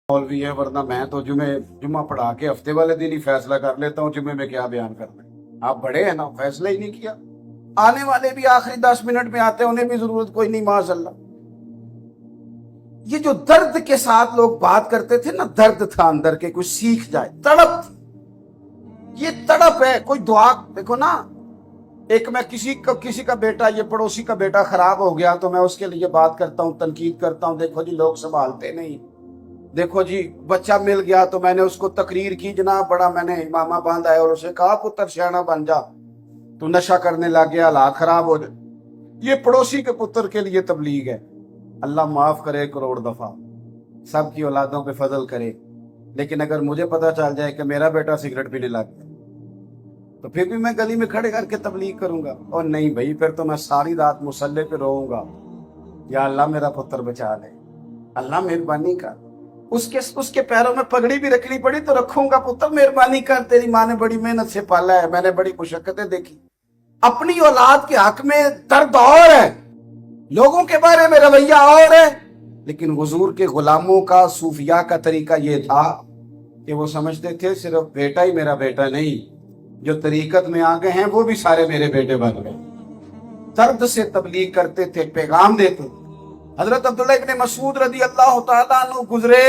मौलवी है, वरना मैं तो जुम्मा पढ़ा के हफ्ते वाले दिन ही फैसला कर लेता हूँ जुम्मे में क्या बयान करना है। आप बड़े हैं ना, फैसला ही नहीं किया। आने वाले भी आखिरी 10 मिनट में आते हैं, उन्हें भी जरूरत कोई नहीं माशाअल्लाह। ये जो दर्द के साथ लोग बात करते थे ना, दर्द था अंदर के, कुछ सीख जाए, तड़प थी। ये तड़प है। कोई दुआ देखो ना, एक मैं किसी का बेटा, ये पड़ोसी का बेटा खराब हो गया तो मैं उसके लिए बात करता हूँ, तनकीद करता हूँ, देखो जी लोग संभालते नहीं, देखो जी बच्चा मिल गया तो मैंने उसको तकरीर की, जनाब बड़ा मैंने इमामा बांधा है और उसे कहा पुत्र सियाना बन जा, तू नशा करने लग गया, हालात खराब हो जाए। ये पड़ोसी के पुत्र के लिए तबलीग है। अल्लाह माफ करे करोड़ दफा, सबकी औलादों पे फजल करे। लेकिन अगर मुझे पता चल जाए कि मेरा बेटा सिगरेट पीने लग गया तो फिर भी मैं गली में खड़े करके तबलीग करूंगा? और नहीं भाई, फिर तो मैं सारी रात मुसल्ले पे रोऊंगा, या अल्लाह मेरा पुत्र बचा ले, अल्लाह मेहरबानी कर। उसके पैरों में पगड़ी भी रखनी पड़ी तो रखूंगा, पुत्र मेहरबानी कर, तेरी माँ ने बड़ी मेहनत से पाला है, मैंने बड़ी मुशक्कतें देखी। अपनी औलाद के हक में दर्द और है, लोगों के बारे में रवैया और है। लेकिन हुजूर के गुलामों का, सूफिया का तरीका ये था कि वो समझते थे सिर्फ बेटा ही मेरा बेटा नहीं, जो तरीकत में आ गए हैं वो भी सारे मेरे बेटे बन गए। दर्द से तबलीग करते थे, पैगाम देते थे। हजरत अब्दुल्लाह इब्ने मसूद रदी अल्लाह तआला अन्हु गुजरे,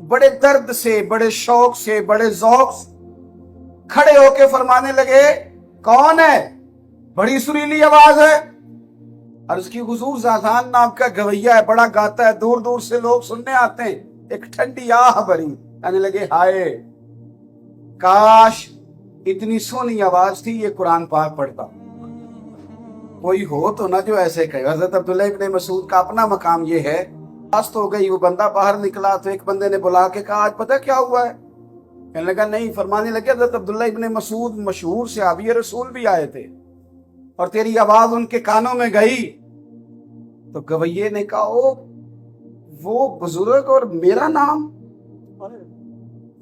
बड़े दर्द से, बड़े शौक से, बड़े ज़ौक़ से खड़े होके फरमाने लगे, कौन है? बड़ी सुरीली आवाज है। अर्ज की, हुजूर ज़ाज़ान नाम का गवैया है, बड़ा गाता है, दूर दूर से लोग सुनने आते हैं। एक ठंडी आह भरी, कहने लगे हाय काश इतनी सोनी आवाज थी, ये कुरान पाक पढ़ता। कोई हो तो ना जो ऐसे कहे। हजरत अब्दुल्लाह इब्ने मसूद का अपना मकाम ये है। पास तो हो गई, वो बंदा बाहर निकला तो एक बंदे ने बुला के कहा, आज पता क्या हुआ है? कहने लगा नहीं। फरमाने लगे, हजरत अब्दुल्लाह इब्ने मसूद मशहूर सहाबी रसूल भी आए थे और तेरी आवाज उनके कानों में गई। तो गवैये ने कहा, ओ वो बुजुर्ग और मेरा नाम,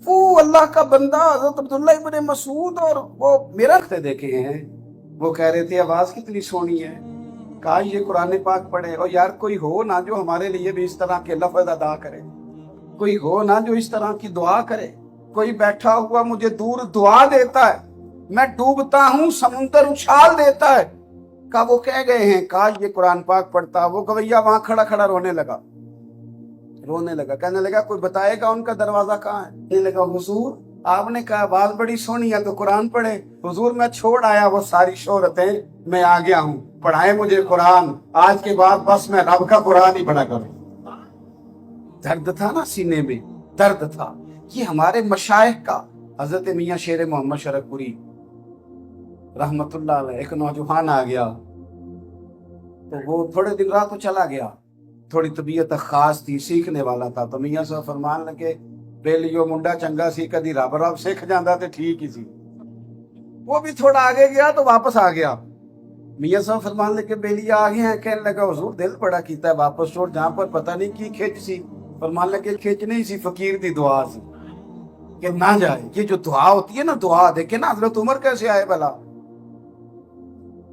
वो अल्लाह का बंदा हजरत अब्दुल्लाह इब्ने मसूद, और वो मेरा देखे हैं। वो कह रहे थे आवाज कितनी सोनी है, कहा ये कुरान पाक पढ़े। और यार कोई हो ना जो हमारे लिए भी इस तरह के लफ्ज अदा करे, कोई हो ना जो इस तरह की दुआ करे। कोई बैठा हुआ मुझे दूर दुआ देता है, मैं डूबता हूँ समुंदर उछाल देता है। का वो कह गए हैं, कहा ये कुरान पाक पढ़ता। वो गवैया वहां खड़ा खड़ा रोने लगा। कहने लगा कोई बताएगा उनका दरवाजा कहाँ है? कहने लगा हुजूर आपने कहा आवाज बड़ी सोनी है तो कुरान पढ़े। हुजूर मैं छोड़ आया वो सारी शोहरतें, मैं आ गया हूँ, पढ़ाए मुझे कुरान, आज के बाद बस मैं रब का कुरान ही पढ़ा करूँ। दर्द था ना सीने में, दर्द था। ये हमारे मशाइख का, हजरत मियाँ शेर मोहम्मद शरफपुरी रहमतुल्लाह अलैह, एक नौजवान आ गया तो वो थोड़े दिन रहा तो चला गया। थोड़ी तबीयत खास थी, सीखने वाला था। तो मियाँ साहब फरमान लगे, बेलियो मुंडा चंगा सी, कदी रब रब सीख जाता तो ठीक ही सी। वो भी थोड़ा आगे गया तो वापस आ गया। मियाँ साहब फरमान लगे बेलिया आ गए हैं। कहने लगा हुजूर दिल बड़ा कीता है वापस छोड़, जहां पर पता नहीं की खिंच सी। फरमान लगे खिंच नहीं सी, फकीर दी दुआ सी कि ना जाए। ये जो दुआ होती है ना, दुआ देखे ना हजरत उमर कैसे आए भला,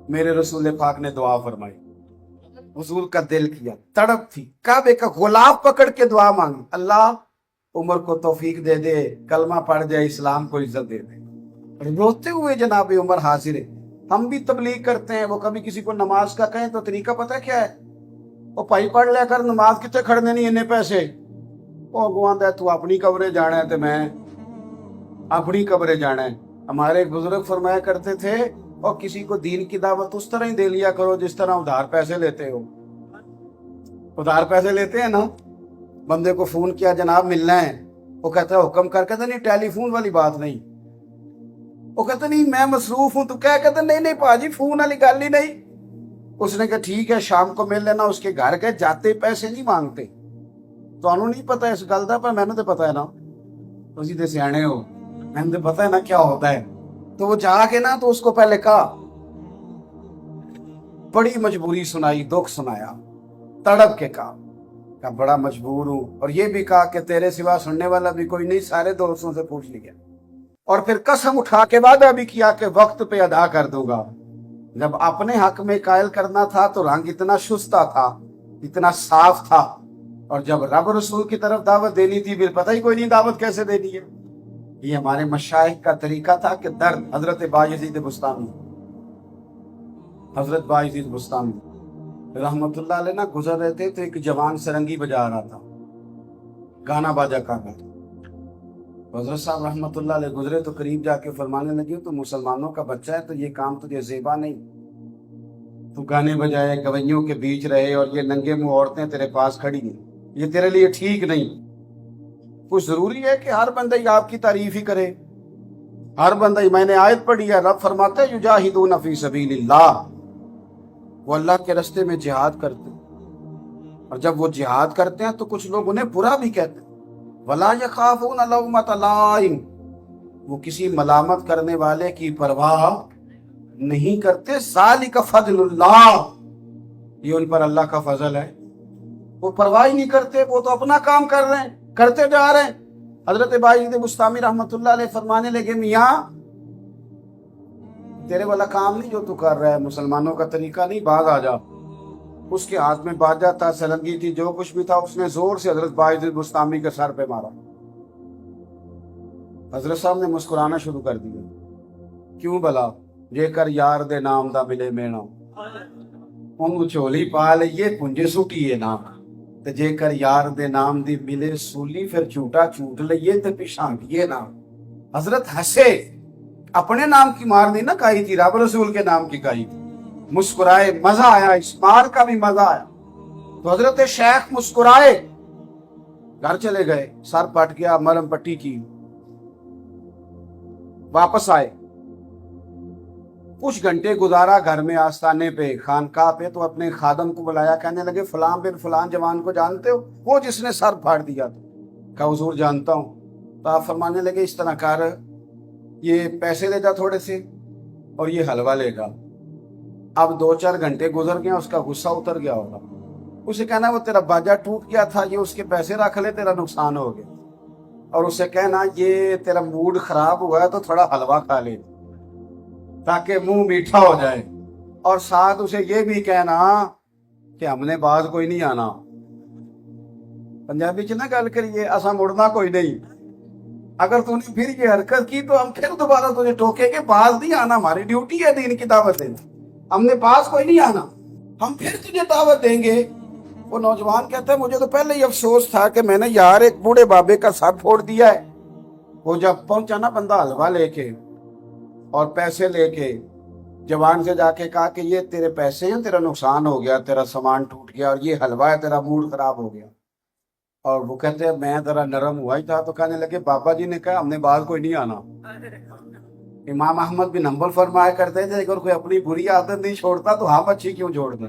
मेरे रसूल पाक ने दुआ फरमाई, हुजूर का दिल किया, तड़प थी। काबे का गुलाब पकड़ के दुआ मांगी, अल्लाह उमर को तौफीक दे दे, कलमा पढ़ जाए, इस्लाम को इज्जत दे दे। रोते हुए जनाब उमर हाजिर है। हम भी तबलीग करते हैं, वो कभी किसी को नमाज का कहें तो तरीका पता क्या है? वो भाई पढ़ लिया कर, नमाज कितने खड़ने नहीं इन्ने पैसे। वो गुआंदा तू अपनी कब्रे जाना है तो मैं अपनी कब्रे जाना है। हमारे बुजुर्ग फरमाया करते थे, और किसी को दीन की दावत उस तरह ही दे लिया करो जिस तरह उधार पैसे लेते हो। उधार पैसे लेते हैं ना, बंदे को फोन किया जनाब मिलना है, वो कहता है हुक्म कर, कहता नहीं टेलीफोन वाली बात नहीं। वो कहता नहीं मैं मसरूफ हूं, तो क्या कहता नहीं नहीं पाजी फोन वाली गल ही नहीं। उसने कहा ठीक है शाम को मिल लेना। उसके घर के जाते पैसे नहीं मांगते। तो नहीं पता इस गल का, पर मैंने तो पता है ना, तुसी तो सियाने हो, मैंने तो पता है ना क्या होता है। तो वो जाके ना तो उसको पहले कहा, बड़ी मजबूरी सुनाई, दुख सुनाया, तड़प के कहा बड़ा मजबूर हूं। और ये भी कहा कि तेरे सिवा सुनने वाला भी कोई नहीं, सारे दोस्तों से पूछ लिया। और फिर कसम उठा के वादा भी किया कि वक्त पे अदा कर दूंगा। जब अपने हक में कायल करना था तो रंग इतना शुस्ता था, इतना साफ था اور جب رب رسول کی طرف دعوت دینی تھی پھر پتہ ہی کوئی نہیں دعوت کیسے دینی ہے. یہ ہمارے مشائخ کا طریقہ تھا کہ درد. حضرت بایزید بستامی رحمت اللہ علیہ گزر رہے تھے تو ایک جوان سرنگی بجا رہا تھا, گانا باجا کر رہا تھا. حضرت صاحب رحمت اللہ علیہ گزرے تو قریب جا کے فرمانے لگے تو مسلمانوں کا بچہ ہے تو یہ کام تجھے زیبا نہیں, تو گانے بجائے گویوں کے بیچ رہے اور یہ ننگے منہ عورتیں تیرے پاس کھڑی ہیں, یہ تیرے لیے ٹھیک نہیں. کچھ ضروری ہے کہ ہر بندہ ہی آپ کی تعریف ہی کرے؟ ہر بندہ ہی, میں نے آیت پڑھی ہے, رب فرماتا ہے یجاہدون فی سبیل اللہ, وہ اللہ کے راستے میں جہاد کرتے ہیں. اور جب وہ جہاد کرتے ہیں تو کچھ لوگ انہیں برا بھی کہتے ہیں. ولا یخافون لومۃ لائم, وہ کسی ملامت کرنے والے کی پرواہ نہیں کرتے. ذالک فضل اللہ, یہ ان پر اللہ کا فضل ہے. وہ پرواہ ہی نہیں کرتے, وہ تو اپنا کام کر رہے ہیں, کرتے جا رہے ہیں. حضرت بایزید بستامی رحمت اللہ علیہ فرمانے لگے میاں تیرے والا کام نہیں جو تو کر رہا ہے, مسلمانوں کا طریقہ نہیں, باز آ جا. اس کے ہاتھ میں باجا تھا, سرنگی تھی, جو کچھ بھی تھا, اس نے زور سے حضرت بایزید بستامی کے سر پہ مارا. حضرت صاحب نے مسکرانا شروع کر دیا. کیوں بلا؟ جے کر یار دے نام دا ملے مینا, انہوں چولی پا لئیے پنجے سوٹیے نا, تے جے کر یار دے نام دی ملے سولی پھر جھوٹا چھوٹ لئیے تے پیشانٹیے نا. حضرت ہنسے, اپنے نام کی مار نہیں نہ کہی تھی, رب رسول کے نام کی کہی تھی. مسکرائے, مزہ آیا, اس مار کا بھی مزہ آیا. تو حضرت شیخ مسکرائے, گھر چلے گئے, سر پھٹ گیا, مرم پٹی کی, واپس آئے. کچھ گھنٹے گزارا گھر میں آستانے پہ, خانقاہ پہ, تو اپنے خادم کو بلایا, کہنے لگے فلان بن فلان جوان کو جانتے ہو, وہ جس نے سر پھاڑ دیا تھا؟ کہا حضور جانتا ہوں. تو آپ فرمانے لگے اس طرح کر, یہ پیسے لے جا تھوڑے سے اور یہ حلوہ لے گا. اب 2-4 گھنٹے گزر گئے, اس کا غصہ اتر گیا ہوگا. اسے کہنا وہ تیرا باجا ٹوٹ گیا تھا, یہ اس کے پیسے رکھ لے, تیرا نقصان ہو گیا. اور اسے کہنا یہ تیرا موڈ خراب ہوا ہے تو تھوڑا حلوہ کھا لے تاکہ منہ میٹھا ہو جائے. اور ساتھ اسے یہ بھی کہنا کہ ہم نے باز کوئی نہیں آنا. پنجابی چ نہ گل کریے, اسا مڑنا کوئی نہیں. اگر تو نے پھر یہ حرکت کی تو ہم پھر دوبارہ تجھے ٹوکے کہ باز نہیں آنا, ہماری ڈیوٹی ہے دین کی دعوت دینا, ہم نے باز کوئی نہیں آنا, ہم پھر تجھے دعوت دیں گے. وہ نوجوان کہتا ہے مجھے تو پہلے ہی افسوس تھا کہ میں نے یار ایک بوڑھے بابے کا سر پھوڑ دیا ہے. وہ جب پہنچا نا بندہ حلوہ لے کے اور پیسے لے کے, جوان سے جا کے کہا کہ یہ تیرے پیسے ہیں, تیرا نقصان ہو گیا, تیرا سامان ٹوٹ گیا, اور یہ حلوہ ہے, تیرا موڈ خراب ہو گیا. اور وہ کہتے ہیں میں ذرا نرم ہوا ہی تھا. تو کہنے لگے بابا جی نے کہا ہم نے باز کوئی نہیں آنا. امام احمد بن حنبل فرمایا کرتے تھے اگر کوئی اپنی بری عادت نہیں چھوڑتا تو ہم اچھی کیوں چھوڑ دیں.